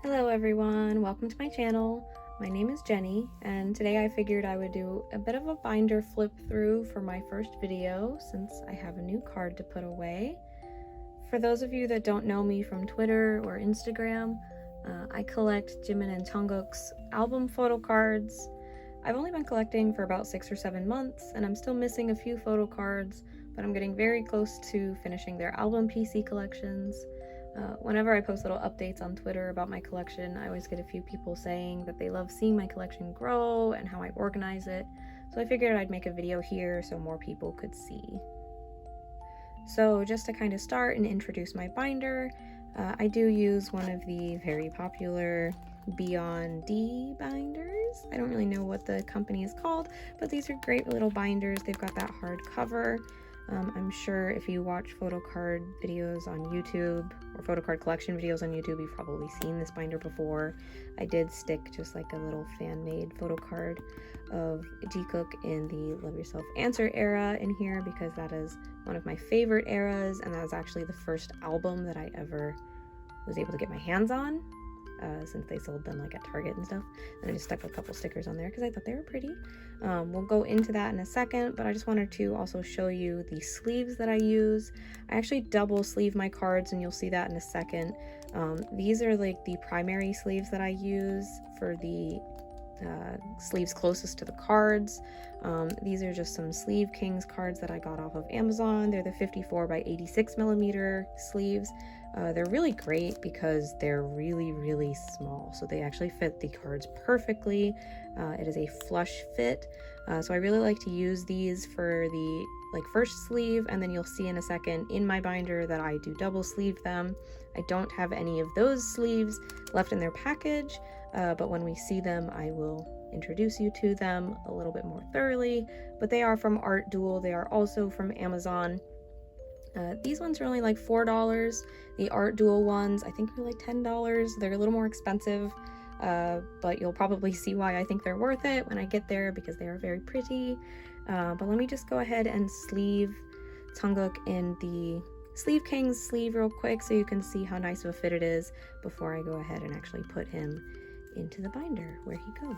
Hello everyone, welcome to my channel. My name is Jenny, and today I figured I would do a bit of a binder flip through for my first video since I have a new card to put away. For those of you that don't know me from Twitter or Instagram, I collect Jimin and Jungkook's album photo cards. I've only been collecting for about 6 or 7 months, and I'm still missing a few photo cards, but I'm getting very close to finishing their album PC collections. Whenever I post little updates on Twitter about my collection, I always get a few people saying that they love seeing my collection grow and how I organize it, so I figured I'd make a video here so more people could see. So just to kind of start and introduce my binder, I do use one of the very popular Beyond D binders. I don't really know what the company is called, but these are great little binders. They've got that hard cover. I'm sure if you watch photocard videos on YouTube or photocard collection videos on YouTube, you've probably seen this binder before. I did stick just like a little fan-made photocard of jungkook in the Love Yourself Answer era in here because that is one of my favorite eras, and that was actually the first album that I ever was able to get my hands on. Since they sold them like at Target and stuff, and I just stuck a couple stickers on there because I thought they were pretty. We'll go into that in a second, but I just wanted to also show you the sleeves that I use. I actually double sleeve my cards, and you'll see that in a second. These are like the primary sleeves that I use for the sleeves closest to the cards. These are just some Sleeve Kings cards that I got off of Amazon. They're the 54 by 86 millimeter sleeves. They're really great because they're really small, so they actually fit the cards perfectly. It is a flush fit, so I really like to use these for the first sleeve, and then you'll see in a second in my binder that I do double sleeve them. I don't have any of those sleeves left in their package, but when we see them I will introduce you to them a little bit more thoroughly. But they are from Art Duel. They are also from Amazon. These ones are only like $4. The Art Duel ones I think are like $10. They're a little more expensive, but you'll probably see why I think they're worth it when I get there because they are very pretty. But let me just go ahead and sleeve Jungkook in the Sleeve Kings sleeve real quick so you can see how nice of a fit it is before I go ahead and actually put him into the binder where he goes.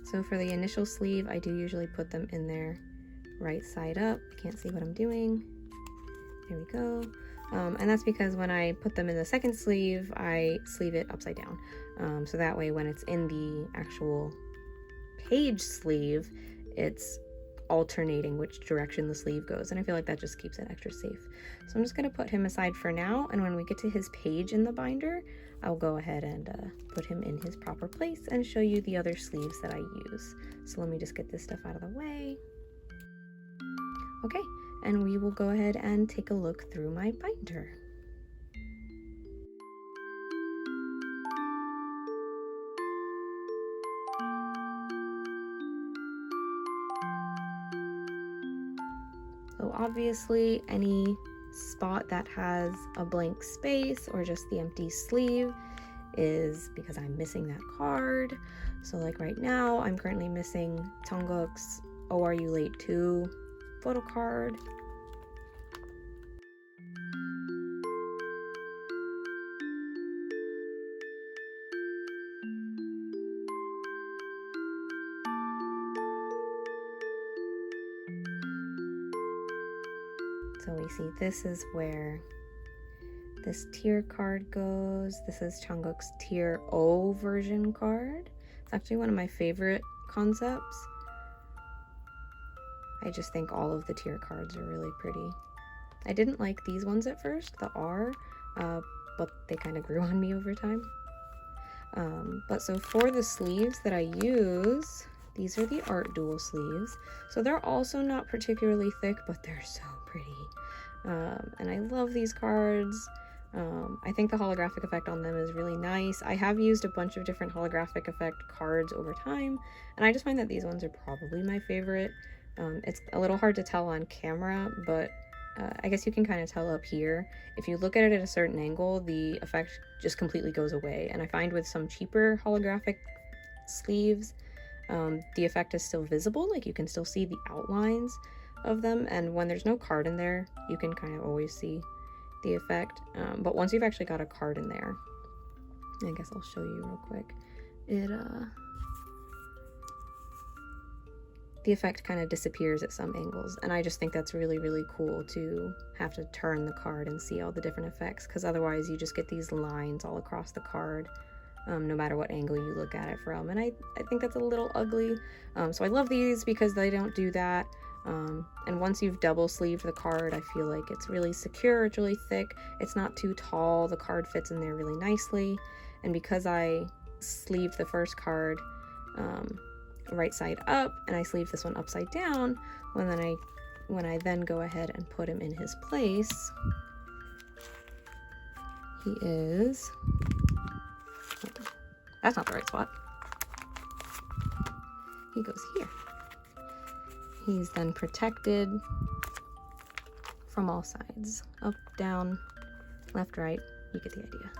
So for the initial sleeve, I do usually put them in there right side up. You can't see what I'm doing. There we go. And that's because when I put them in the second sleeve, I sleeve it upside down. So that way when it's in the actual page sleeve, it's alternating which direction the sleeve goes, and I feel like that just keeps it extra safe. So I'm just going to put him aside for now, and when we get to his page in the binder, I'll go ahead and put him in his proper place and show you the other sleeves that I use. So let me just get this stuff out of the way. Okay, and we will go ahead and take a look through my binder. So obviously any spot that has a blank space or just the empty sleeve is because I'm missing that card. So like right now I'm currently missing Jungkook's Oh Are You Late Too photo card. So we see this is where this tier card goes. This is Jungkook's tier O version card. It's actually one of my favorite concepts. I just think all of the tier cards are really pretty. I didn't like these ones at first, the R, but they kind of grew on me over time. But so for the sleeves that I use, these are the Art Duel sleeves. So they're also not particularly thick, but they're so pretty. And I love these cards. I think the holographic effect on them is really nice. I have used a bunch of different holographic effect cards over time, and I just find that these ones are probably my favorite. It's a little hard to tell on camera, but I guess you can kind of tell up here. If you look at it at a certain angle, the effect just completely goes away. And I find with some cheaper holographic sleeves, the effect is still visible, like you can still see the outlines, of them, and when there's no card in there, you can kind of always see the effect. But once you've actually got a card in there, I guess I'll show you real quick. The effect kind of disappears at some angles, and I just think that's really, really cool to have to turn the card and see all the different effects, because otherwise you just get these lines all across the card, no matter what angle you look at it from, and I think that's a little ugly. So I love these because they don't do that. And once you've double sleeved the card, I feel like it's really secure, it's really thick, it's not too tall, the card fits in there really nicely. And because I sleeved the first card right side up, and I sleeve this one upside down, when I then go ahead and put him in his place, he is, that's not the right spot, he goes here. He's then protected from all sides, up, down, left, right, you get the idea.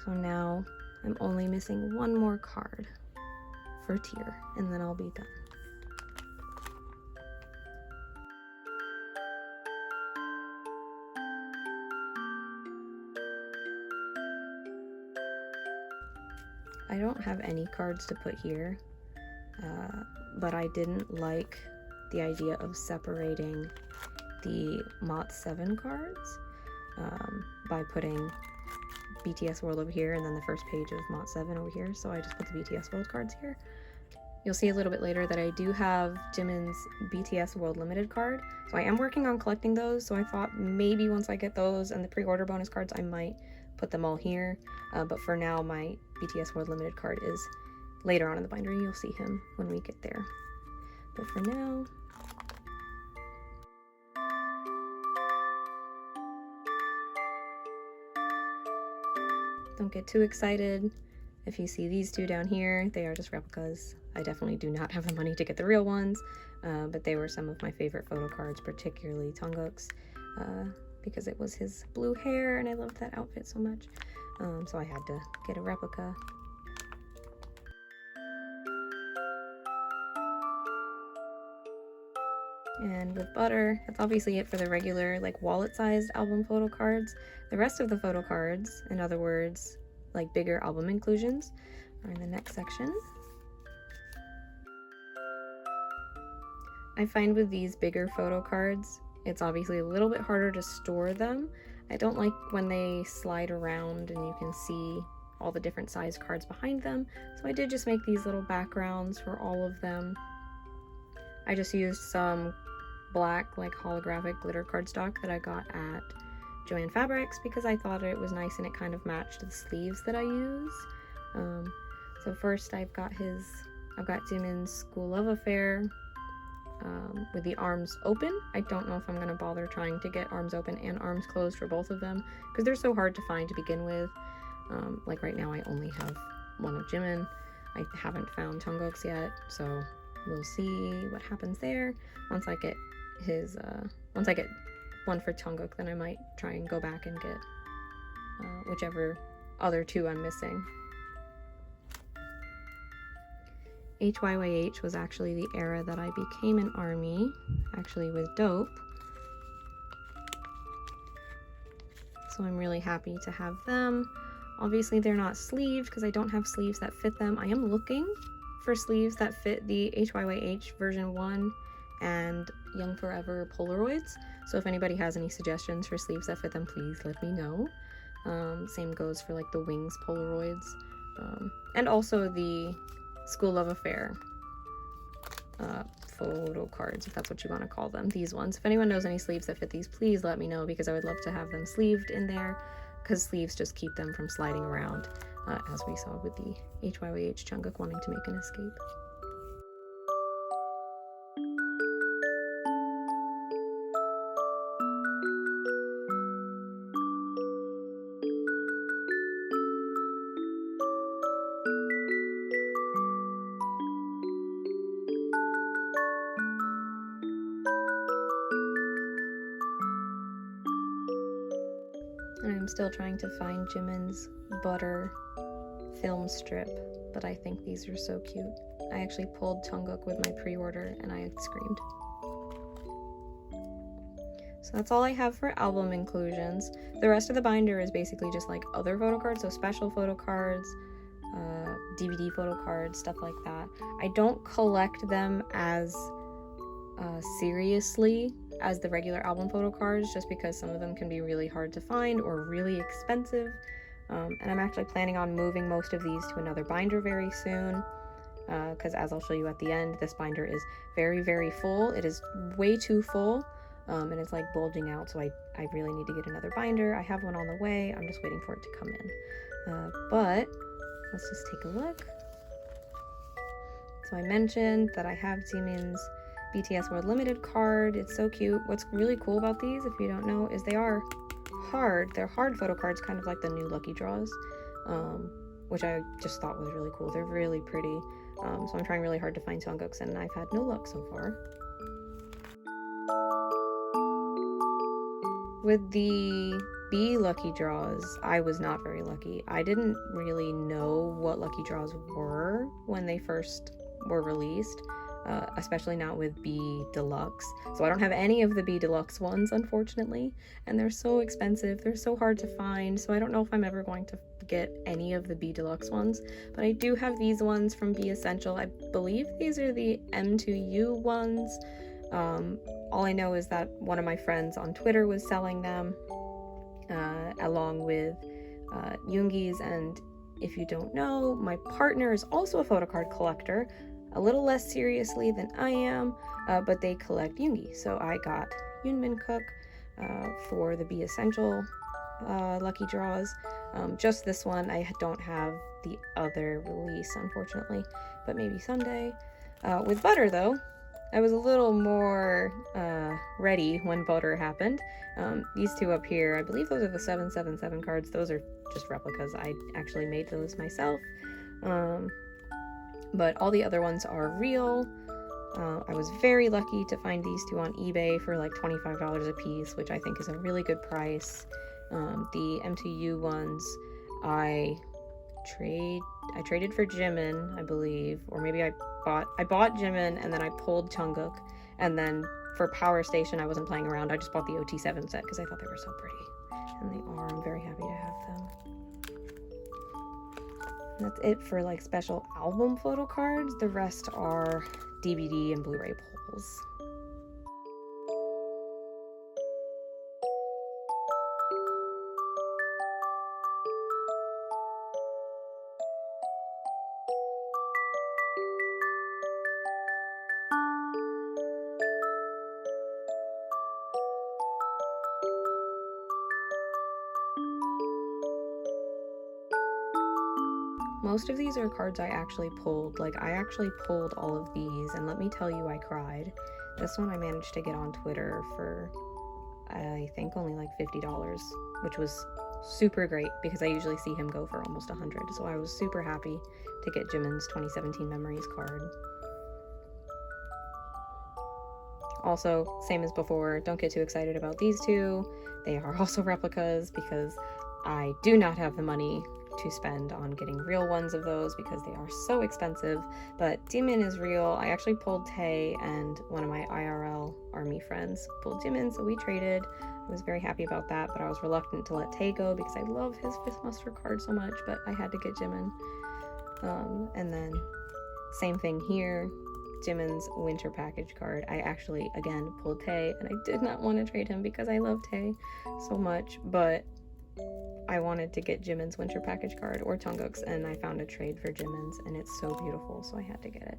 So now I'm only missing one more card for tier, and then I'll be done. I don't have any cards to put here, but I didn't like the idea of separating the Mott 7 cards by putting BTS World over here and then the first page of Mott 7 over here, so I just put the BTS World cards here. You'll see a little bit later that I do have Jimin's BTS World Limited card, so I am working on collecting those, so I thought maybe once I get those and the pre-order bonus cards I might put them all here, but for now my BTS World Limited card is later on in the binder. You'll see him when we get there, but for now, don't get too excited if you see these two down here. They are just replicas. I definitely do not have the money to get the real ones, but they were some of my favorite photo cards, particularly Jungkook's, because it was his blue hair and I loved that outfit so much, so I had to get a replica. And with butter, that's obviously it for the regular, like, wallet-sized album photo cards. The rest of the photo cards, in other words, like bigger album inclusions, are in the next section. I find with these bigger photo cards, it's obviously a little bit harder to store them. I don't like when they slide around and you can see all the different size cards behind them, so I did just make these little backgrounds for all of them. I just used some black, like, holographic glitter cardstock that I got at Joann Fabrics because I thought it was nice and it kind of matched the sleeves that I use. So first I've got Jimin's School Love Affair with the arms open. I don't know if I'm gonna bother trying to get arms open and arms closed for both of them because they're so hard to find to begin with. Like right now I only have one of Jimin. I haven't found Jungkook's yet, so we'll see what happens there. Once I get one for Jungkook, then I might try and go back and get whichever other two I'm missing. HYYH was actually the era that I became an ARMY, actually with Dope. So I'm really happy to have them. Obviously they're not sleeved because I don't have sleeves that fit them. I am looking for sleeves that fit the HYYH version 1 and Young Forever Polaroids. So if anybody has any suggestions for sleeves that fit them, please let me know. Same goes for like the Wings Polaroids. And also the School Love Affair photo cards, if that's what you want to call them, these ones. If anyone knows any sleeves that fit these, please let me know because I would love to have them sleeved in there because sleeves just keep them from sliding around, as we saw with the HYYH Jungkook wanting to make an escape. I'm still trying to find Jimin's butter film strip, but I think these are so cute. I actually pulled Jungkook with my pre-order and I screamed. So that's all I have for album inclusions. The rest of the binder is basically just like other photo cards, so special photo cards, DVD photo cards, stuff like that. I don't collect them as seriously as the regular album photo cards, just because some of them can be really hard to find or really expensive. And I'm actually planning on moving most of these to another binder very soon, because as I'll show you at the end, this binder is very, very full. It is way too full, and it's like bulging out, so I really need to get another binder. I have one on the way. I'm just waiting for it to come in. But let's just take a look. So I mentioned that I have Jimin's BTS World Limited card. It's so cute. What's really cool about these, if you don't know, is they are hard. They're hard photo cards, kind of like the new Lucky Draws, which I just thought was really cool. They're really pretty. So I'm trying really hard to find Jungkooks, and I've had no luck so far. With the B Lucky Draws, I was not very lucky. I didn't really know what Lucky Draws were when they first were released. Especially not with B Deluxe. So I don't have any of the B Deluxe ones, unfortunately, and they're so expensive. They're so hard to find, so I don't know if I'm ever going to get any of the B Deluxe ones, but I do have these ones from B Essential. I believe these are the M2U ones. All I know is that one of my friends on Twitter was selling them, along with Yoongi's, and if you don't know, my partner is also a photocard collector, a little less seriously than I am, but they collect Yoongi. So I got Jungkook for the B Essential Lucky Draws. Just this one. I don't have the other release, unfortunately, but maybe someday. With Butter, though, I was a little more ready when Butter happened. These two up here, I believe those are the 777 cards. Those are just replicas. I actually made those myself. But all the other ones are real. I was very lucky to find these two on eBay for like $25 a piece, which I think is a really good price. The M2U ones I traded for Jimin, I believe, or maybe I bought Jimin and then I pulled Jungkook, and then for Power Station I wasn't playing around. I just bought the OT7 set because I thought they were so pretty, and they are. I'm very happy to have them. That's it for like special album photo cards. The rest are DVD and Blu-ray pulls. Most of these are cards I actually pulled. Like, I actually pulled all of these, and let me tell you, I cried. This one I managed to get on Twitter for, I think, only like $50, which was super great because I usually see him go for almost 100. So I was super happy to get Jimin's 2017 Memories card. Also, same as before, don't get too excited about these two. They are also replicas because I do not have the money to spend on getting real ones of those because they are so expensive. But Jimin is real. I actually pulled Tae, and one of my IRL army friends pulled Jimin, so we traded. I was very happy about that, but I was reluctant to let Tae go because I love his Fistmaster card so much, but I had to get Jimin. And then same thing here, Jimin's winter package card. I actually, again, pulled Tae, and I did not want to trade him because I love Tae so much, but I wanted to get Jimin's winter package card or Jungkook's, and I found a trade for Jimin's, and it's so beautiful, so I had to get it.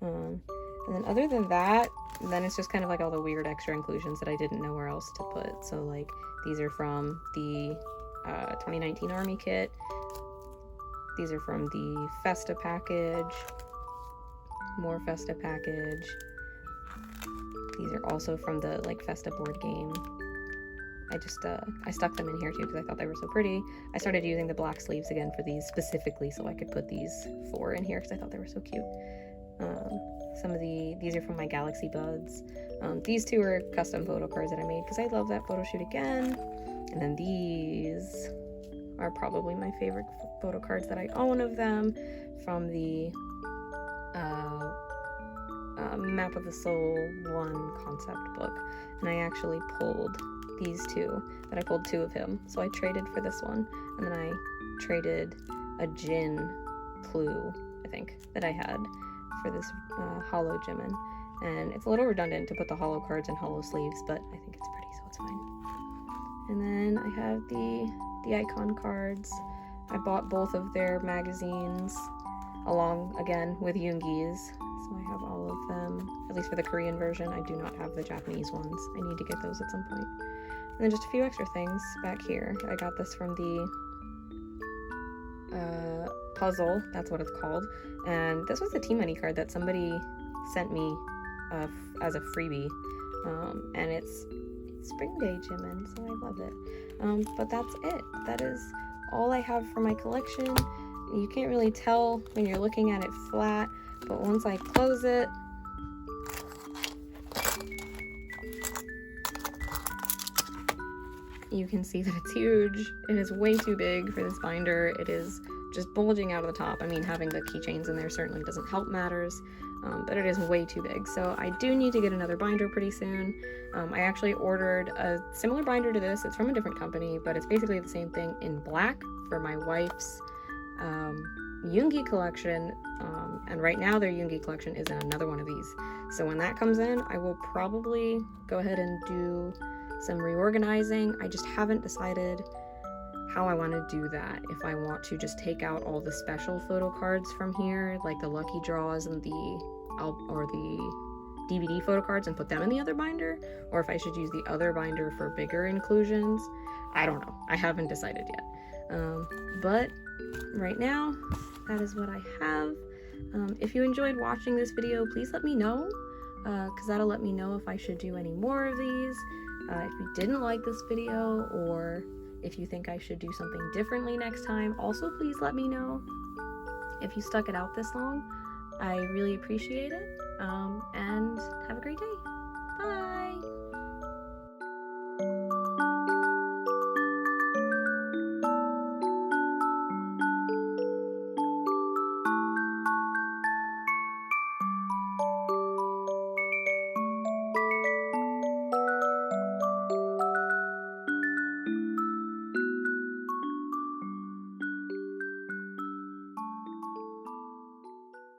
And then other than that, then it's just kind of like all the weird extra inclusions that I didn't know where else to put. So like these are from the 2019 Army kit. These are from the Festa package. More Festa package. These are also from the like Festa board game. I stuck them in here too because I thought they were so pretty. I started using the black sleeves again for these specifically so I could put these 4 in here because I thought they were so cute. These are from my Galaxy Buds. These two are custom photo cards that I made because I love that photo shoot again. And then these are probably my favorite photo cards that I own of them, from the Map of the Soul 1 concept book, and I actually pulled these two, but I pulled two of him, so I traded for this one, and then I traded a Jin clue, I think, that I had for this hollow jimin. And it's a little redundant to put the hollow cards in hollow sleeves, but I think it's pretty, so it's fine. And then I have the icon cards. I bought both of their magazines along, again, with Yoongi's. So I have all of them, at least for the Korean version. I do not have the Japanese ones. I need to get those at some point. And then just a few extra things back here. I got this from the puzzle, that's what it's called. And this was a T-Money card that somebody sent me as a freebie. And it's Spring Day Jimin, so I love it. But that's it. That is all I have for my collection. You can't really tell when you're looking at it flat, but once I close it, you can see that it's huge. It is way too big for this binder. It is just bulging out of the top. I mean, having the keychains in there certainly doesn't help matters, but it is way too big. So I do need to get another binder pretty soon. I actually ordered a similar binder to this. It's from a different company, but it's basically the same thing in black for my wife's Yoongi collection, and right now their Yoongi collection is in another one of these. So when that comes in, I will probably go ahead and do some reorganizing. I just haven't decided how I want to do that. If I want to just take out all the special photo cards from here, like the lucky draws and the DVD photo cards, and put them in the other binder, or if I should use the other binder for bigger inclusions. I don't know. I haven't decided yet. But right now, that is what I have. If you enjoyed watching this video, please let me know, because that'll let me know if I should do any more of these. If you didn't like this video, or if you think I should do something differently next time, also please let me know. If you stuck it out this long, I really appreciate it, and have a great day.